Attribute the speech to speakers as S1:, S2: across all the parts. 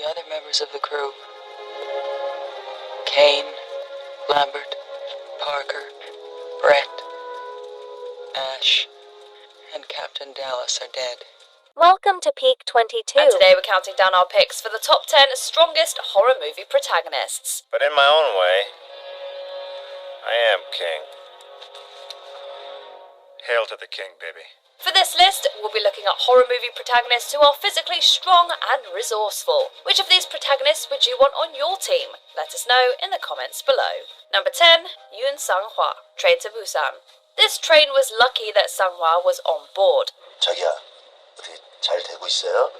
S1: other members of the crew. Kane, Lambert, Parker, Brett, Ash, and Captain Dallas are dead.
S2: Welcome to Peak 22.
S3: And today we're counting down our picks for the top 10 strongest horror movie protagonists.
S4: But in my own way, I am king. Hail to the king, baby.
S3: For this list, we'll be looking at horror movie protagonists who are physically strong and resourceful. Which of these protagonists would you want on your team? Let us know in the comments below. Number 10, Yoon Sang-hwa, Train to Busan. This train was lucky that Sang-hwa was on board.
S5: 자기야, 어떻게 잘 되고 있어요?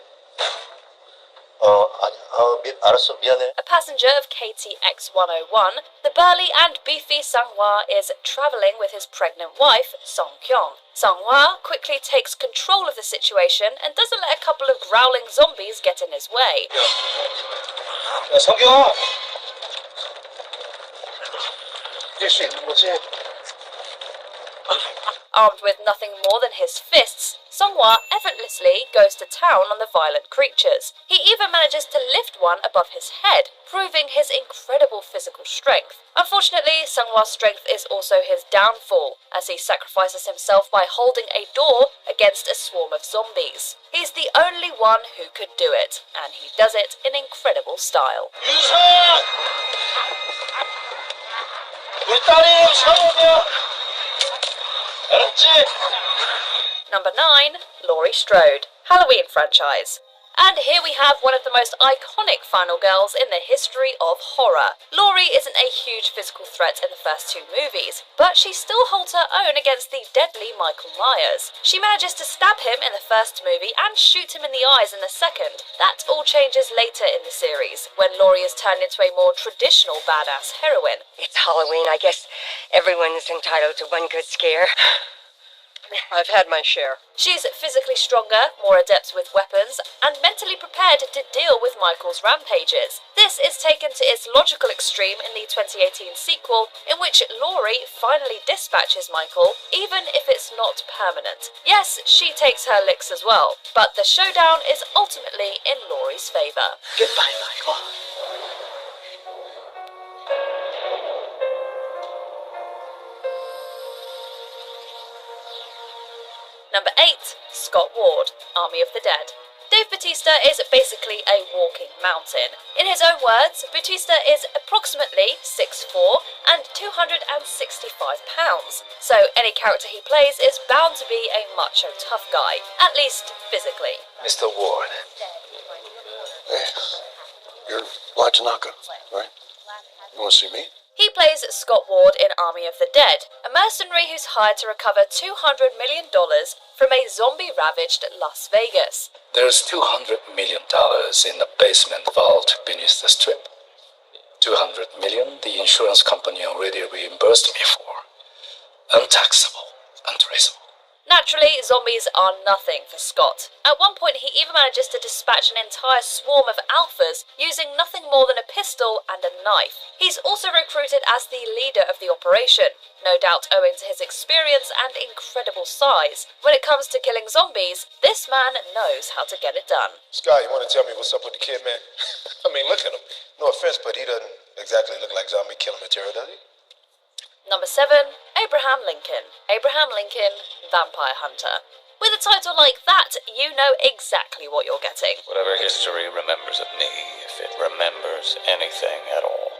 S5: 알았어, 미안해.
S3: A passenger of KTX 101, the burly and beefy Sang-hwa is travelling with his pregnant wife, Song-kyung. Sang-hwa quickly takes control of the situation and doesn't let a couple of growling zombies get in his way.
S5: 야, 성경아! 뛸 수 있는 거지?
S3: Armed with nothing more than his fists, Sang-hwa effortlessly goes to town on the violent creatures. He even manages to lift one above his head, proving his incredible physical strength. Unfortunately, Sang-hwa's strength is also his downfall, as he sacrifices himself by holding a door against a swarm of zombies. He's the only one who could do it, and he does it in incredible style.
S5: 유서! 우리 딸이 샤워냐? 알았지?
S3: Number 9, Laurie Strode, Halloween franchise. And here we have one of the most iconic final girls in the history of horror. Laurie isn't a huge physical threat in the first two movies, but she still holds her own against the deadly Michael Myers. She manages to stab him in the first movie and shoot him in the eyes in the second. That all changes later in the series, when Laurie is turned into a more traditional badass heroine.
S6: It's Halloween. I guess everyone's entitled to one good scare. I've had my share.
S3: She's physically stronger, more adept with weapons, and mentally prepared to deal with Michael's rampages. This is taken to its logical extreme in the 2018 sequel, in which Laurie finally dispatches Michael, even if it's not permanent. Yes, she takes her licks as well, but the showdown is ultimately in Laurie's favour.
S5: Goodbye, Michael.
S3: Number 8, Scott Ward, Army of the Dead. Dave Bautista is basically a walking mountain. In his own words, Bautista is approximately 6'4" and 265 pounds, so any character he plays is bound to be a macho tough guy, at least physically.
S5: Mr. Ward. Yes. You're Lachanaka, right? You want to see me?
S3: He plays Scott Ward in Army of the Dead, a mercenary who's hired to recover $200 million from a zombie-ravaged Las Vegas.
S7: There's $200 million in the basement vault beneath the strip. $200 million the insurance company already reimbursed me for. Untaxable, untraceable.
S3: Naturally, zombies are nothing for Scott. At one point, he even manages to dispatch an entire swarm of alphas using nothing more than a pistol and a knife. He's also recruited as the leader of the operation, no doubt owing to his experience and incredible size. When it comes to killing zombies, this man knows how to get it done.
S8: Scott, you want to tell me what's up with the kid, man? I mean, look at him. No offense, but he doesn't exactly look like zombie killing material, does he?
S3: Number 7, Abraham Lincoln. Abraham Lincoln, Vampire Hunter. With a title like that, you know exactly what you're getting.
S4: Whatever history remembers of me, if it remembers anything at all,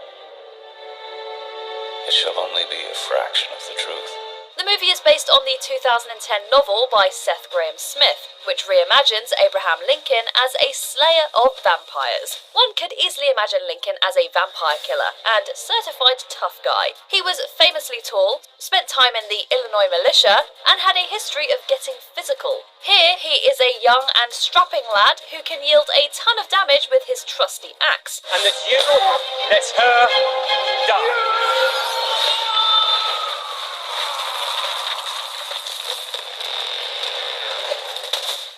S4: it shall only be a fraction of the truth.
S3: The movie is based on the 2010 novel by Seth Graham Smith, which reimagines Abraham Lincoln as a slayer of vampires. One could easily imagine Lincoln as a vampire killer and certified tough guy. He was famously tall, spent time in the Illinois militia, and had a history of getting physical. Here he is a young and strapping lad who can yield a ton of damage with his trusty axe.
S9: And that you let her die.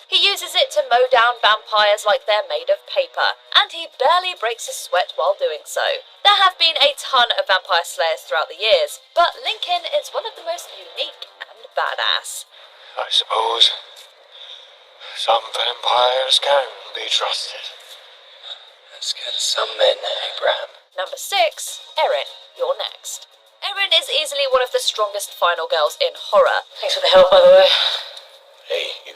S3: He uses it to mow down vampires like they're made of paper, and he barely breaks a sweat while doing so. There have been a ton of vampire slayers throughout the years, but Lincoln is one of the most unique and badass.
S8: I suppose some vampires can be trusted.
S5: As good as some men, Abraham.
S3: Number 6, Erin, you're next. Erin is easily one of the strongest final girls in horror.
S6: Thanks for the help, by the way.
S5: Hey, you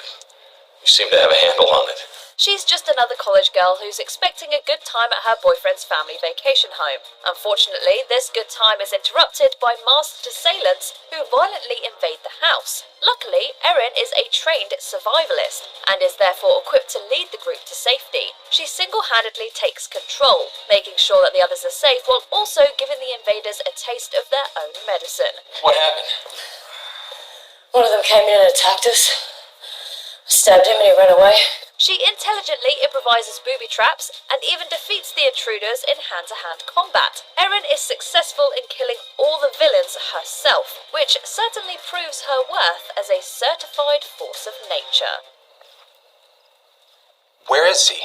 S5: seem to have a handle on it.
S3: She's just another college girl who's expecting a good time at her boyfriend's family vacation home. Unfortunately, this good time is interrupted by masked assailants who violently invade the house. Luckily, Erin is a trained survivalist and is therefore equipped to lead the group to safety. She single-handedly takes control, making sure that the others are safe while also giving the invaders a taste of their own medicine.
S5: What happened?
S6: One of them came in and attacked us. Stabbed him and he ran away.
S3: She intelligently improvises booby traps and even defeats the intruders in hand-to-hand combat. Erin is successful in killing all the villains herself, which certainly proves her worth as a certified force of nature.
S5: Where is he?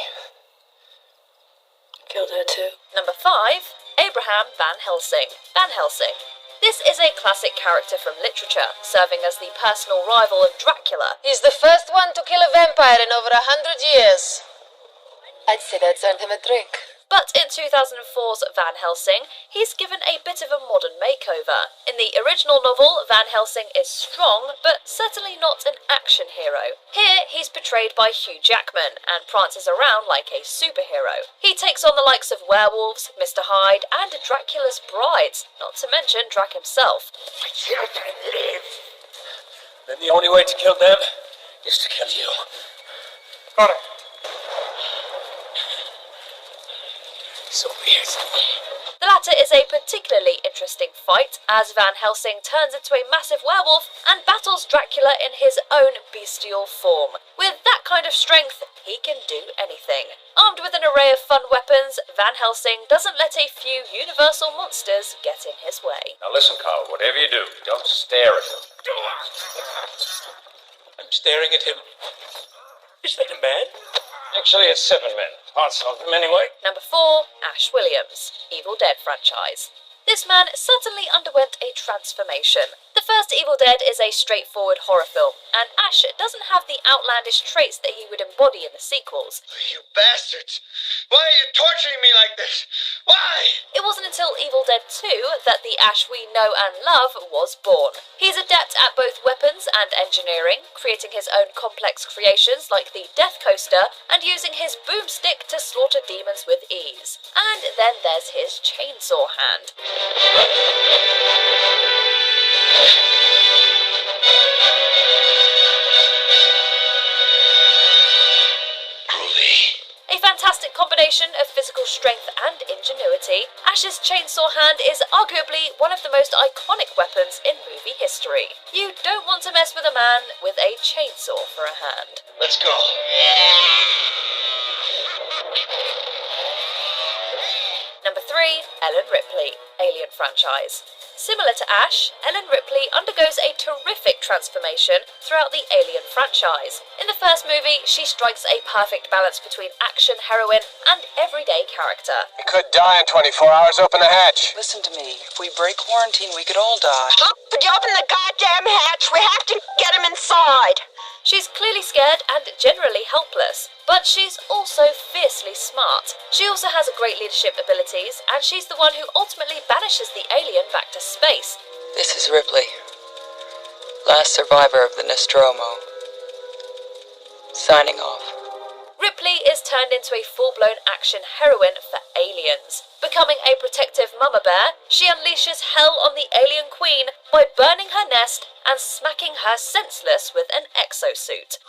S6: Killed her too.
S3: Number 5, Abraham Van Helsing. Van Helsing. This is a classic character from literature, serving as the personal rival of Dracula.
S10: He's the first one to kill a vampire in over 100 years. I'd say that's earned him a drink.
S3: But in 2004's Van Helsing, he's given a bit of a modern makeover. In the original novel, Van Helsing is strong, but certainly not an action hero. Here, he's portrayed by Hugh Jackman, and prances around like a superhero. He takes on the likes of werewolves, Mr. Hyde, and Dracula's brides, not to mention Drac himself.
S9: My children live. Then the only way to kill them is to kill you. Got it. So weird.
S3: The latter is a particularly interesting fight, as Van Helsing turns into a massive werewolf and battles Dracula in his own bestial form. With that kind of strength, he can do anything. Armed with an array of fun weapons, Van Helsing doesn't let a few universal monsters get in his way.
S9: Now listen, Carl, whatever you do, don't stare at him. I'm staring at him. Is that a man? Actually, it's 7 men. Parts of them anyway.
S3: Number 4, Ash Williams, Evil Dead franchise. This man certainly underwent a transformation. The first Evil Dead is a straightforward horror film, and Ash doesn't have the outlandish traits that he would embody in the sequels.
S11: You bastards! Why are you torturing me like this? Why?
S3: It wasn't until Evil Dead 2 that the Ash we know and love was born. He's adept at both weapons and engineering, creating his own complex creations like the Death Coaster, and using his boomstick to slaughter demons with ease. And then there's his chainsaw hand. A fantastic combination of physical strength and ingenuity, Ash's chainsaw hand is arguably one of the most iconic weapons in movie history. You don't want to mess with a man with a chainsaw for a hand.
S11: Let's go.
S3: Number 3, Ellen Ripley, Alien franchise. Similar to Ash, Ellen Ripley undergoes a terrific transformation throughout the Alien franchise. In the first movie, she strikes a perfect balance between action heroine and everyday character.
S5: We could die in 24 hours. Open the hatch.
S1: Listen to me. If we break quarantine, we could all die.
S10: Would you open the goddamn hatch? We have to get him inside.
S3: She's clearly scared and generally helpless, but she's also fiercely smart. She also has great leadership abilities, and she's the one who ultimately banishes the alien back to space.
S1: This is Ripley, last survivor of the Nostromo. Signing off.
S3: Ripley is turned into a full-blown action heroine for aliens. Becoming a protective mama bear, she unleashes hell on the alien queen by burning her nest and smacking her senseless with an exosuit.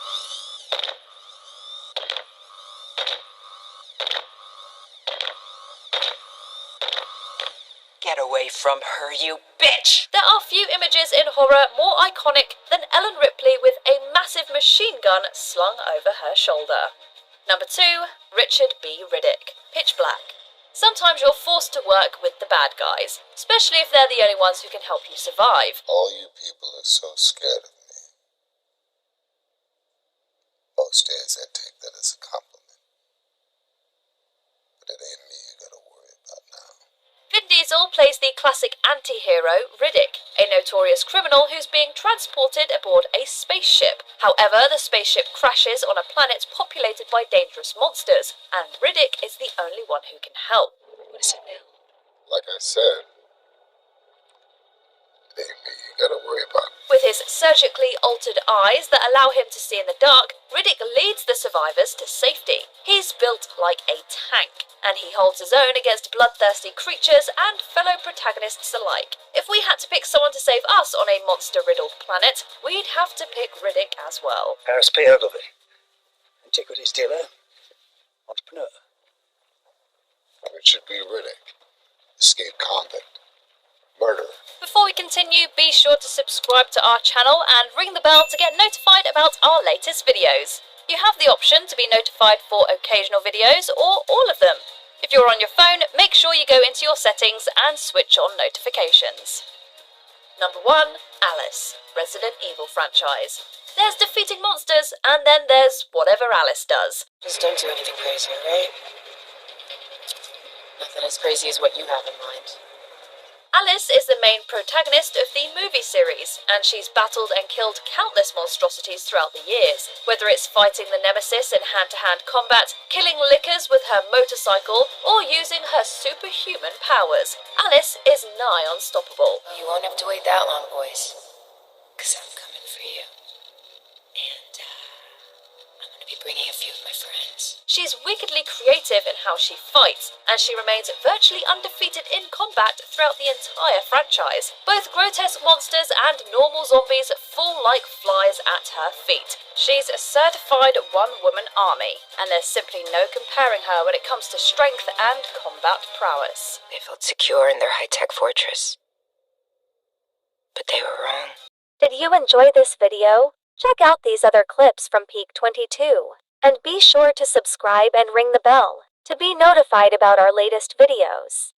S6: Get away from her, you bitch!
S3: There are few images in horror more iconic than Ellen Ripley with a massive machine gun slung over her shoulder. Number 2, Richard B. Riddick, Pitch Black. Sometimes you're forced to work with the bad guys, especially if they're the only ones who can help you survive.
S8: All you people are so scared of me. Most days I take that as a compliment. But it ain't me you gotta worry about now.
S3: Vin Diesel plays the classic anti-hero Riddick, a notorious criminal who's being transported aboard a spaceship. However, the spaceship crashes on a planet populated by dangerous monsters, and Riddick is the only one who can help.
S10: What is it now?
S8: Like I said, it ain't me you gotta worry about.
S3: With his surgically altered eyes that allow him to see in the dark, Riddick leads the survivors to safety. He's built like a tank, and he holds his own against bloodthirsty creatures and fellow protagonists alike. If we had to pick someone to save us on a monster-riddled planet, we'd have to pick Riddick as well.
S12: Paris P. Ogilvy. Antiquities dealer. Entrepreneur.
S8: It should be Riddick. Escaped convict. Murderer.
S3: Before we continue, be sure to subscribe to our channel and ring the bell to get notified about our latest videos. You have the option to be notified for occasional videos or all of them. If you're on your phone, make sure you go into your settings and switch on notifications. Number 1, Alice, Resident Evil franchise. There's defeating monsters, and then there's whatever Alice does.
S10: Just don't do anything crazy, alright? Nothing as crazy as what you have in mind.
S3: Alice is the main protagonist of the movie series, and she's battled and killed countless monstrosities throughout the years. Whether it's fighting the Nemesis in hand-to-hand combat, killing lickers with her motorcycle, or using her superhuman powers, Alice is nigh unstoppable.
S10: You won't have to wait that long, boys. 'Cause I'm coming for you. And, I'm gonna be bringing a few of my friends.
S3: She's wickedly creative in how she fights, and she remains virtually undefeated in combat throughout the entire franchise. Both grotesque monsters and normal zombies fall like flies at her feet. She's a certified one-woman army, and there's simply no comparing her when it comes to strength and combat prowess.
S10: They felt secure in their high-tech fortress. But they were wrong.
S2: Did you enjoy this video? Check out these other clips from Peak 22. And be sure to subscribe and ring the bell to be notified about our latest videos.